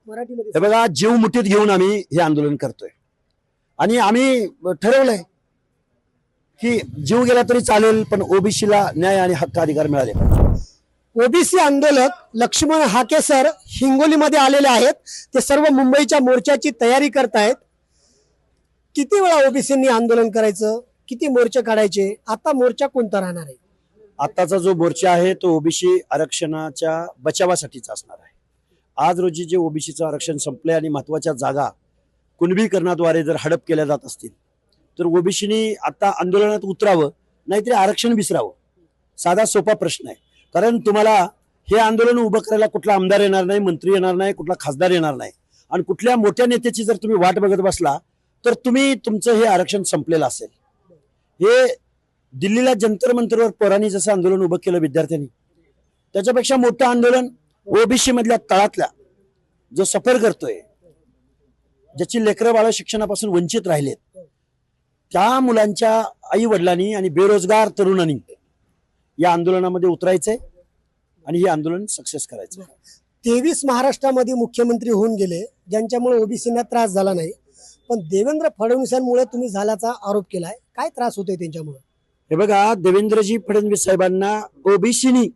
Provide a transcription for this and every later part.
हे बघा, जीव मुठीत घेऊन आम्ही हे आंदोलन करतोय आणि आम्ही ठरवलंय की जीव गेला तरी चालेल, पण ओबीसीला न्याय आणि हक्क अधिकार मिळाले पाहिजे। ओबीसी आंदोलक लक्ष्मण हाके सर हिंगोलीमध्ये आलेले आहेत। ते सर्व मुंबईच्या मोर्चाची तयारी करतायत। किती वेळा ओबीसींनी आंदोलन करायचं, किती मोर्चे काढायचे, आता मोर्चा कोणता राहणार आहे? आताचा जो मोर्चा आहे तो ओबीसी आरक्षणाच्या बचावासाठीचा असणार आहे। आज रोजी जे ओबीसीचं आरक्षण संपलंय आणि महत्वाच्या जागा कुणबीकरणाद्वारे जर हडप केल्या जात असतील तर ओबीसीनी आता आंदोलनात उतरावं, नाहीतरी आरक्षण विसरावं। साधा सोपा प्रश्न आहे। कारण तुम्हाला हे आंदोलन उभं करायला कुठला आमदार येणार नाही, मंत्री येणार नाही, कुठला खासदार येणार नाही, आणि कुठल्या मोठ्या नेत्याची जर तुम्ही वाट बघत बसला तर तुमचं हे आरक्षण संपलेलं असेल। हे दिल्लीला जंतर मंतरवर पोरांनी जसं आंदोलन उभं केलं विद्यार्थ्यांनी, त्याच्यापेक्षा मोठं आंदोलन ओबीसी मधल्या तळातल्या जो सफर करतोय, ज्याची लेकरं बाळ शिक्षणापासून वंचित राहिलेत, त्या मुलांच्या आई वडिलांनी आणि बेरोजगार तरुणांनी या आंदोलनामध्ये उतरायचंय आणि हे आंदोलन सक्सेस करायचं। 23 महाराष्ट्रामध्ये मुख्यमंत्री होऊन गेले, ज्यांच्यामुळे ओबीसींना त्रास झाला नाही, पण देवेंद्र फडणवीसांमुळे तुम्ही झाल्याचा आरोप केलाय। काय त्रास होतोय त्यांच्यामुळे? हे बघा, देवेंद्रजी फडणवीस साहेबांना ओबीसीनी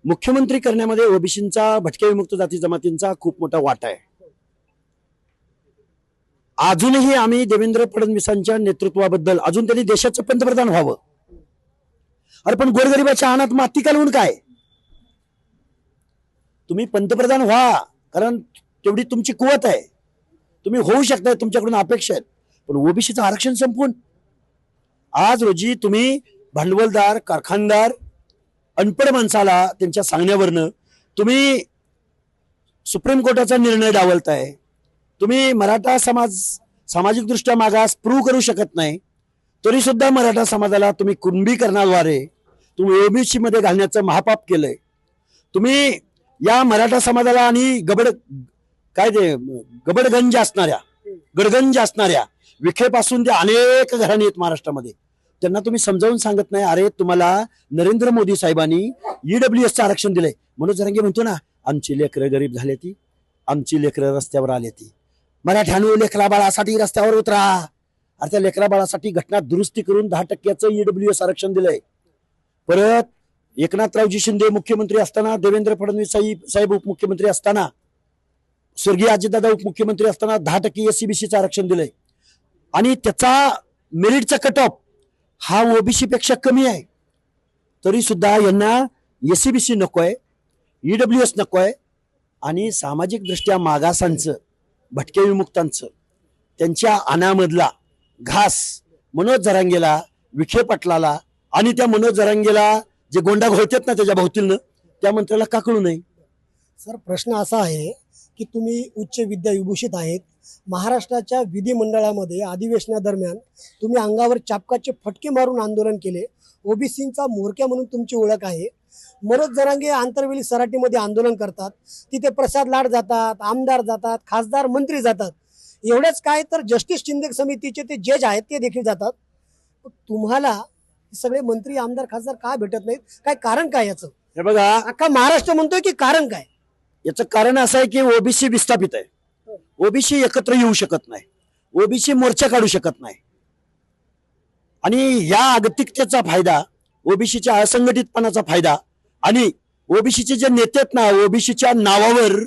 मुख्यमंत्री करण्यामध्ये ओबीसींचा, भटक्या विमुक्त जाती जमातींचा खूप मोठा वाटा आहे। अजूनही आम्ही देवेंद्र फडणवीसांच्या नेतृत्वाबद्दल, अजून त्यांनी देशाचं पंतप्रधान व्हावं, अरे पण गोरगरिबाच्या अनाथ माती कालवून काय? तुम्ही पंतप्रधान व्हा, कारण तेवढी तुमची कुवत आहे, तुम्ही होऊ शकता, तुमच्याकडून अपेक्षा आहेत, पण ओबीसीचं आरक्षण संपवून आज रोजी तुम्ही भांडवलदार, कारखानदार, अनपढ माणसाला त्यांच्या सांगण्यावरनं तुम्ही सुप्रीम कोर्टाचा निर्णय डावलताय। तुम्ही मराठा समाज सामाजिक दृष्ट्या मागास प्रूव्ह करू शकत नाही, तरी सुद्धा मराठा समाजाला तुम्ही कुणबीकरणाद्वारे तुम्ही ओबीसी मध्ये घालण्याचं महापाप केलंय। तुम्ही या मराठा समाजाला आणि गडगंज असणाऱ्या विखेपासून ते अनेक घराणे आहेत महाराष्ट्रामध्ये, त्यांना तुम्ही समजावून सांगत नाही। अरे तुम्हाला नरेंद्र मोदी साहेबांनी ईडब्ल्यूएसचं आरक्षण दिलंय। मनोज जरांगे म्हणतो ना, आमची लेकरं गरीब झाले ती, आमची लेकरं रस्त्यावर आले ती, मराठ्यानो लेकरा बाळासाठी रस्त्यावर उतरा। अरे त्या लेकरा बाळासाठी घटना दुरुस्ती करून 10% ईडब्ल्यूएस आरक्षण दिलंय। परत एकनाथरावजी शिंदे मुख्यमंत्री असताना, देवेंद्र फडणवीस साहेब उपमुख्यमंत्री असताना, स्वर्गीय अजितदादा उपमुख्यमंत्री असताना 10% एससीबीसीचं आरक्षण दिलंय, आणि त्याचा मेरिटचा कट ऑफ हा ओबीसी पेक्षा कमी आहे। तरी सुद्धा यांना एससीबीसी नकोय, ईडब्ल्यूएस नकोय, आणि सामाजिक दृष्ट्या मागासांचं, भटक्या विमुक्तांचं, त्यांच्या अनामधला घास मनोज जरांगेला, विखे पाटलाला आणि त्या मनोज जरांगेला जे गोंडा घोळतात ना त्याच्या भोवतीनं, त्या मंत्र्याला का कळू नये? सर, प्रश्न असा आहे की तुम्ही उच्च विद्याविभूषित आहेत। महाराष्ट्राच्या विधिमंडळामध्ये अधिवेशनादरम्यान तुम्ही अंगावर चापकाचे फटके मारून आंदोलन केले। ओबीसींचा म्होरक्या म्हणून तुमची ओळख आहे। मनोज जरांगे आंतरवेली सराटीमध्ये आंदोलन करतात, तिथे प्रसाद लाड जातात, आमदार जातात, खासदार मंत्री जातात। एवढंच काय तर जस्टिस शिंदे समितीचे ते जज आहेत ते देखील जातात। तुम्हाला सगळे मंत्री, आमदार, खासदार का भेटत नाहीत? काय कारण काय याचं? हे बघा, अख्खा महाराष्ट्र म्हणतोय की कारण काय? याचं कारण असं आहे की ओबीसी विस्थापित आहे, ओबीसी एकत्र येऊ शकत नाही, ओबीसी मोर्चा काढू शकत नाही, आणि या अगतिकतेचा फायदा, ओबीसीच्या असंघटितपणाचा फायदा, आणि ओबीसीचे जे नेते आहेत ना, ओबीसीच्या नावावर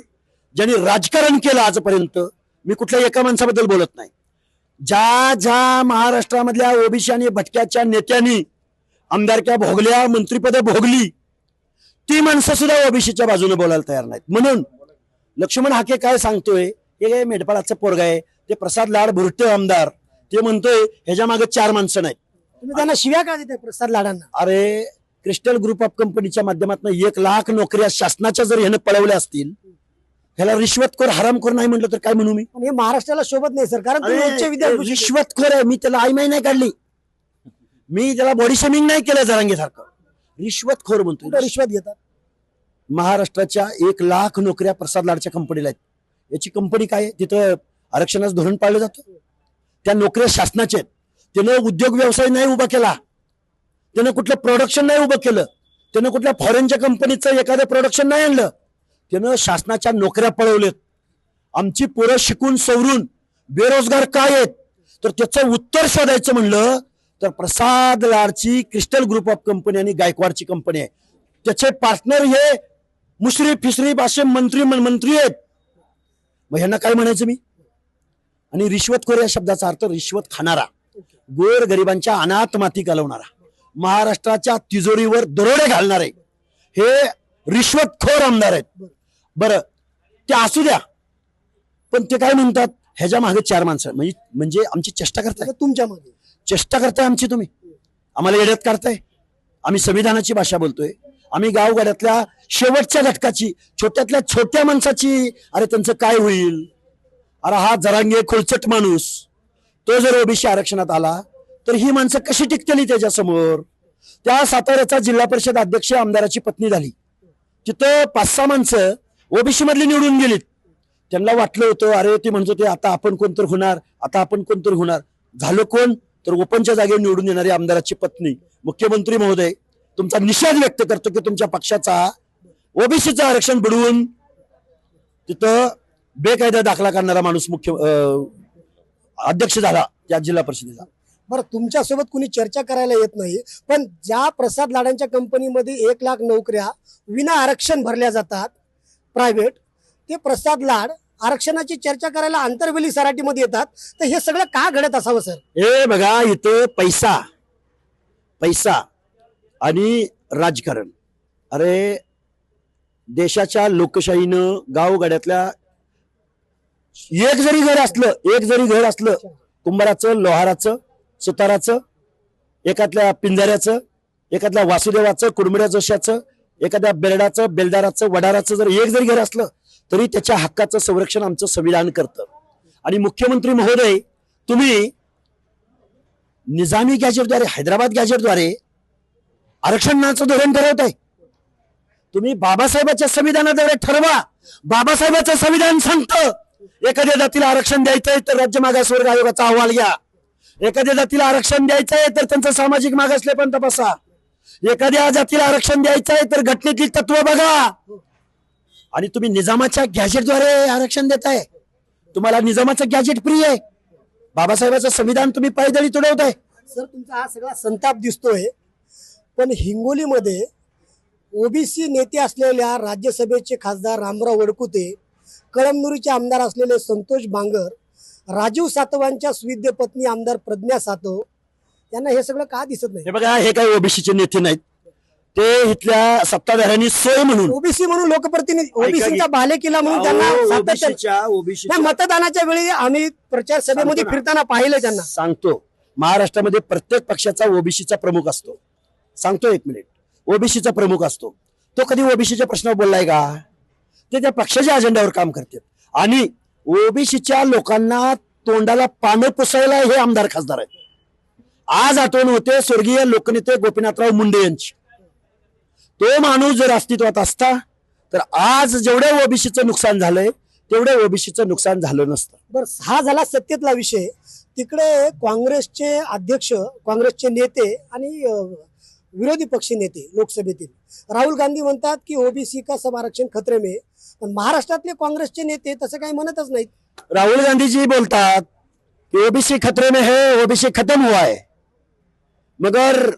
ज्यांनी राजकारण केलं आजपर्यंत, मी कुठल्या एका माणसाबद्दल बोलत नाही, ज्या महाराष्ट्रामधल्या ओबीसी आणि भटक्याच्या नेत्यांनी आमदारक्या भोगल्या, मंत्रिपद भोगली, ती माणसं सुद्धा ओबीसीच्या बाजूने बोलायला तयार नाहीत। म्हणून लक्ष्मण हाके काय सांगतोय, हे मेढपाळाचं पोरगा आहे, ते प्रसाद लाड भुरटे आमदार, ते म्हणतोय ह्याच्या मागे 4 माणसं नाहीत। तुम्ही त्यांना शिव्या का देताय प्रसाद लाडांना? अरे क्रिस्टल ग्रुप ऑफ कंपनीच्या माध्यमातून 1 लाख नोकऱ्या शासनाच्या जर ह्यानं पळवल्या असतील, ह्याला रिश्वतखोर हरामखोर नाही म्हटलं तर काय म्हणू मी? हे महाराष्ट्राला शोभत नाही सर, कारण तुम्ही उच्च विद्याविभूषित। रिश्वतखोर आहे, मी त्याला आईमाई नाही काढली, मी त्याला बॉडी शेमिंग नाही केलं जरांगे सारखं, रिश्वतखोर म्हणतो। रिश्वत घेतात। महाराष्ट्राच्या 1 लाख नोकऱ्या प्रसाद लाडच्या कंपनीला आहेत। याची कंपनी काय आहे? तिथं आरक्षणाचं धोरण पाळलं जातं, त्या नोकऱ्या शासनाचे आहेत, त्यानं उद्योग व्यवसाय नाही उभा केला, त्यानं कुठलं प्रोडक्शन नाही उभं केलं, त्यानं कुठल्या फॉरेनच्या कंपनीचं एखादं प्रोडक्शन नाही आणलं, त्यानं शासनाच्या नोकऱ्या पळवलेत। आमची पोरं शिकून सवरून बेरोजगार काय आहेत, तर त्याचं उत्तर शोधायचं म्हणलं तर प्रसाद लाडची क्रिस्टल ग्रुप ऑफ कंपनी आणि गायकवाडची कंपनी आहे. त्याचे पार्टनर हे मुश्रीफ फिश्रीफ असे मंत्री आहेत. मग ह्यांना काय म्हणायचं मी? आणि रिश्वतखोर या शब्दाचा अर्थ रिश्वत खाणारा, गोर गरिबांच्या अनाथ माती घालवणारा, महाराष्ट्राच्या तिजोरीवर दरोडे घालणारे हे रिश्वतखोर आमदार आहेत. बरं, ते असू द्या, पण ते काय म्हणतात, ह्याच्या मागे 4 माणसं म्हणजे आमची चेष्टा करताय. तुमच्या मध्ये चेष्टा करताय आमची तुम्ही, आम्हाला येड्यात काढताय. आम्ही संविधानाची भाषा बोलतोय, आम्ही गावगाड्यातल्या शेवटच्या घटकाची, छोट्यातल्या छोट्या माणसाची. अरे त्यांचं काय होईल? अरे हा जरांगे खोलचट माणूस, तो जर ओबीसी आरक्षणात आला तर ही माणसं कशी टिकतली त्याच्यासमोर? त्या साताऱ्याचा जिल्हा परिषद अध्यक्ष आमदाराची पत्नी झाली, तिथं 5-6 माणसं ओबीसी मधली निवडून गेलीत. त्यांना वाटलं होतं अरे ते म्हणत होते आता आपण कोणतर होणार, आता आपण कोणतर होणार. झालं कोण? तर ओपनच्या जागेवर निवडून येणारी आमदाराची पत्नी. मुख्यमंत्री महोदय, तुमचा निषेध व्यक्त करतो की तुमच्या पक्षाचा ओबीसीचं आरक्षण बुडवून तिथं बेकायदा दाखला करणारा माणूस अध्यक्ष झाला त्या जिल्हा परिषदेचा. बरं, तुमच्यासोबत कुणी चर्चा करायला येत नाही, पण ज्या प्रसाद लाडांच्या कंपनीमध्ये 1 लाख नोकऱ्या विना आरक्षण भरल्या जातात प्रायव्हेट, ते प्रसाद लाड आरक्षणाची चर्चा करायला आंतरवेली सराटीमध्ये येतात. तर हे सगळं का घडत असावं सर? हे बघा, इथं पैसा आणि राजकारण. अरे देशाच्या लोकशाहीनं गावगाड्यातल्या एक जरी घर असलं कुंभाराचं, लोहाराचं, सुताराचं, एखाद्या पिंजाऱ्याचं, एखाद्या वासुदेवाचं, कुडमुड्या जोशाचं, एखाद्या बेरडाचं, बेलदाराचं, वडाराचं जर एक जरी घर असलं तरी त्याच्या हक्काचं संरक्षण आमचं संविधान करतं. आणि मुख्यमंत्री महोदय, तुम्ही निजामी गॅजेटद्वारे, हैदराबाद गॅजेटद्वारे आरक्षणाचं धोरण ठरवताय. तुम्ही बाबासाहेबांच्या संविधानाद्वारे ठरवा. बाबासाहेबांचं संविधान सांगतं एखाद्या जातीला आरक्षण द्यायचंय तर राज्य मागासवर्ग आयोगाचा अहवाल घ्या. एखाद्या जातीला आरक्षण द्यायचंय तर त्यांचं सामाजिक मागासलेपण तपासा. एखाद्या जातीला आरक्षण द्यायचंय तर घटनेतली तत्व बघा. आणि तुम्ही निजामाच्या गॅजेटद्वारे आरक्षण देताय. तुम्हाला निजामाचं गॅजेट प्रिय आहे, बाबासाहेबांचं संविधान तुम्ही पायदळी तुडवताय. सर, तुमचा हा सगळा संताप दिसतोय, पण हिंगोलीमध्ये ओबीसी नेते असलेल्या राज्यसभेचे खासदार रामराव वडकुते, कळमनुरीचे आमदार असलेले संतोष बांगर, राजीव सातवांच्या सुविद्य पत्नी आमदार प्रज्ञा सातव यांना हे सगळं का दिसत नाही? हे बघा, हे काही ओबीसीचे नेते नाहीत, ते इथल्या सत्ताधाऱ्यांनी सोय म्हणून ओबीसी म्हणून लोकप्रतिनिधी, ओबीसीचा बालेकिल्ला म्हणून त्यांना सातत्याने मतदानाच्या वेळी आम्ही प्रचार सभेमध्ये फिरताना पाहिलं. त्यांना सांगतो, महाराष्ट्रामध्ये प्रत्येक पक्षाचा ओबीसीचा प्रमुख असतो. सांगतो 1 मिनिट, ओबीसीचा प्रमुख असतो. तो कधी ओबीसीच्या प्रश्नावर बोललाय का? ते त्या पक्षाच्या अजेंड्यावर काम करतात. आणि ओबीसीच्या लोकांना तोंडाला पानं पुसायला हे आमदार खासदार आहेत. आज आठवण होते स्वर्गीय लोकनेते गोपीनाथराव मुंडे यांची. तो माणूस जर अस्तित्वात असता तर आज जेवढे ओबीसीचं नुकसान झालंय तेवढे ओबीसीचं नुकसान झालं नसतं. बरं, हा झाला सत्तेतला विषय. तिकडे काँग्रेसचे अध्यक्ष, काँग्रेसचे नेते आणि विरोधी पक्ष नेते लोकसभेतील राहुल गांधी म्हणतात की ओबीसी का सब आरक्षण खतरे में. पण महाराष्ट्रातले काँग्रेसचे नेते तसं काही म्हणतच नाहीत. राहुल गांधी जी बोलतात कि ओबीसी खतरे में है, ओबीसी खत्म हुआ है, मगर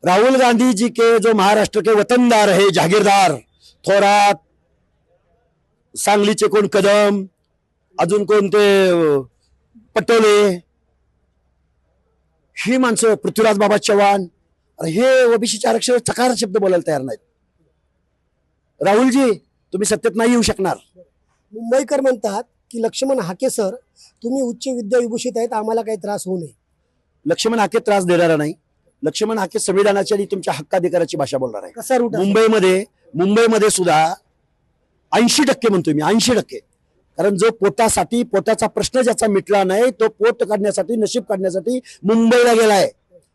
राहुल गांधी जी के जो महाराष्ट्र के वतनदार है, जागीरदार, थोरात, सांगलीचे कोण कदम, अजून कोणते पटोले, ही माणसं, पृथ्वीराज बाबा चव्हाण, हे ओबीसीच्या आरक्षणावर चकार शब्द बोलायला तयार नाहीत. राहुलजी, तुम्ही सत्तेत नाही येऊ शकणार. मुंबईकर म्हणतात की लक्ष्मण हाके सर, तुम्ही उच्च विद्या विभूषित आहेत, आम्हाला काही त्रास होऊ नये. लक्ष्मण हाके त्रास देणारा नाही. लक्ष्मण हाके संविधानाची आणि तुमच्या हक्काधिकाराची भाषा बोलणार आहे. कसा रूट? मुंबईमध्ये सुद्धा 80% म्हणतोय मी, 80%. कारण जो पोटासाठी, पोटाचा प्रश्न ज्याचा मिटला नाही, तो पोट काढण्यासाठी, नशीब काढण्यासाठी मुंबईला गेलाय.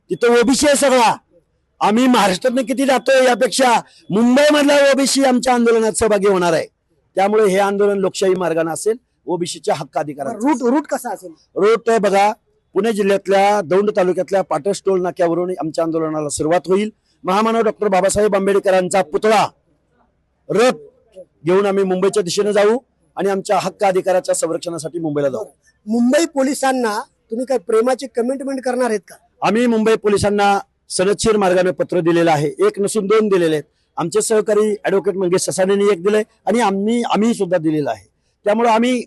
तिथं ओबीसी आहे सगळा. आम्ही महाराष्ट्रातनं किती जातोय यापेक्षा मुंबईमधला ओबीसी आमच्या आंदोलनात सहभागी होणार आहे. त्यामुळे हे आंदोलन लोकशाही मार्गाने असेल, ओबीसीच्या हक्काधिकाराचं. रूट कसा असेल? रूट बघा, पुणे जिल्ह्यातल्या दौंड तालुक्यातल्या पाटस टोल नाक्यावरून आमच्या आंदोलनाला सुरुवात होईल. महामानव डॉक्टर बाबासाहेब आंबेडकरांचा पुतळा रथ घेऊन आम्ही मुंबईच्या दिशेने जाऊ आणि आमच्या हक्क अधिकाराच्या संरक्षणासाठी मुंबईला जाऊ. मुंबई पोलिसांना तुम्ही काय प्रेमाची कमिटमेंट करणार आहेत का? आम्ही मुंबई पोलिसांना सनदशीर मार्गाने पत्र दिलेलं आहे. एक नसून 2 दिलेले आहेत. आमचे सहकारी ऍडव्होकेट मंगेश ससानेंनी एक दिलंय आणि आम्ही सुद्धा दिलेलं आहे. त्यामुळे आम्ही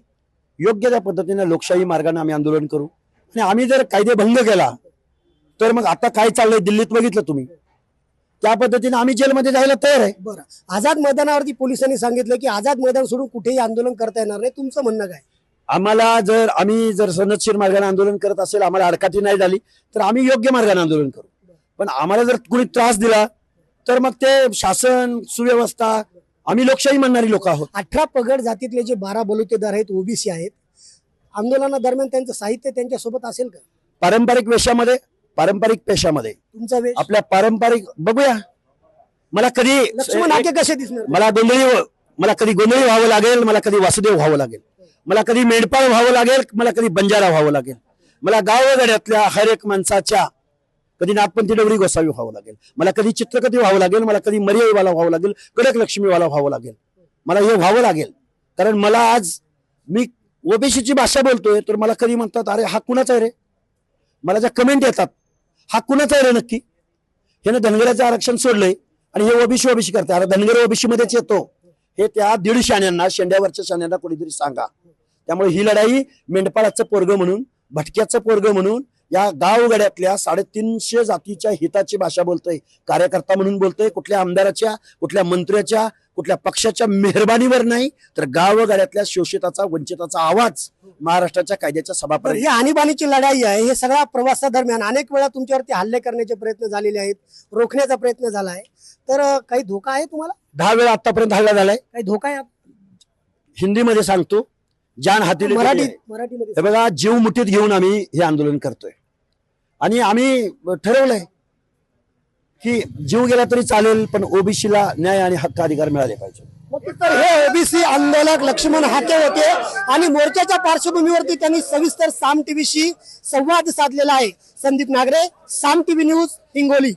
योग्य त्या पद्धतीने लोकशाही मार्गाने आम्ही आंदोलन करू. आणि आम्ही जर कायदेभंग केला तर मग आता काय चाललंय दिल्लीत बघितलं तुम्ही, त्या पद्धतीने आम्ही जेलमध्ये जायला तयार आहे. बरं, आझाद मैदानावरती पोलिसांनी सांगितलं की आझाद मैदान सोडून कुठेही आंदोलन करता येणार नाही, तुमचं म्हणणं काय? आम्ही जर सनदशीर मार्गाने आंदोलन करत असेल, आम्हाला अडकाठी नाही झाली तर आम्ही योग्य मार्गाने आंदोलन करू. पण आम्हाला जर कोणी त्रास दिला तर मग ते शासन सुव्यवस्था, आम्ही लोकशाही म्हणणारी लोक आहोत. 18 पगड जातीतले जे 12 बलुतेदार आहेत, ओबीसी आहेत, आंदोलनादरम्यान त्यांचं साहित्य त्यांच्यासोबत असेल का? पारंपरिक पेशामध्ये तुमचा वेश? आपल्या पारंपरिक बघूया. मला कधी लक्ष्मण हाके कसे दिसणार? मला कधी गोंधळी व्हावं लागेल, मला कधी वासुदेव व्हावं लागेल, मला कधी मेंढपाळ व्हावं लागेल, मला कधी बंजारा व्हावं लागेल, मला गावगाड्यातल्या हर एक माणसाच्या कधी नागपंथी डोगरी गोसावी व्हावं लागेल, मला कधी चित्रकथी व्हावं लागेल, मला कधी मर्याईवाला व्हावं लागेल, कडक लक्ष्मीवाला व्हावं लागेल. मला हे व्हावं लागेल. कारण मला आज मी ओबीसीची भाषा बोलतोय तर मला कधी म्हणतात अरे हा कुणाचा आहे रे. मला ज्या कमेंट येतात हा कुणाचा आहे रे नक्की. हे धनगराचं आरक्षण सोडलंय आणि हे ओबीसी करते. अरे धनगर ओबीसी मध्येच येतो. हे त्या 1.5 शाण्यांना, शेंड्यावरच्या शाण्यांना कोणीतरी सांगा. त्यामुळे ही लढाई मेंढपाळाचं पोरग म्हणून, भटक्याचं पोरग म्हणून, या गावगाड्यातल्या 350 जातीच्या हिताची भाषा बोलतोय, कार्यकर्ता म्हणून बोलतोय. कुठल्या आमदाराच्या, कुठल्या मंत्र्याच्या, कुठल्या पक्षाच्या मेहरबानीवर नाही, तर गावगाड्यातल्या शोषिताचा, वंचिताचा आवाज महाराष्ट्राच्या कायद्याच्या सभापर्यंत. ही आणीबाणीची लढाई आहे. हे सगळ्या प्रवासादरम्यान अनेक वेळा तुमच्यावरती हल्ले करण्याचे प्रयत्न झालेले आहेत, रोखण्याचा प्रयत्न झाला आहे. तर काही धोका आहे तुम्हाला? 10 वेळा आतापर्यंत हल्ला झालाय. काही धोका आहे? हिंदीमध्ये सांगतो, जान हाती मराठीमध्ये हे बघा, जीव मुठीत घेऊन आम्ही हे आंदोलन करतोय. आणि आम्ही ठरवलंय की जीव गेला तरी चालेल, पण ओबीसीला न्याय आणि हक्क अधिकार मिळाले पाहिजे. तर हे ओबीसी आंदोलक लक्ष्मण हाके होते आणि मोर्चाच्या पार्श्वभूमीवरती त्यांनी सविस्तर साम टीव्हीशी संवाद साधलेला आहे. संदीप नागरे, साम टीव्ही न्यूज, हिंगोली.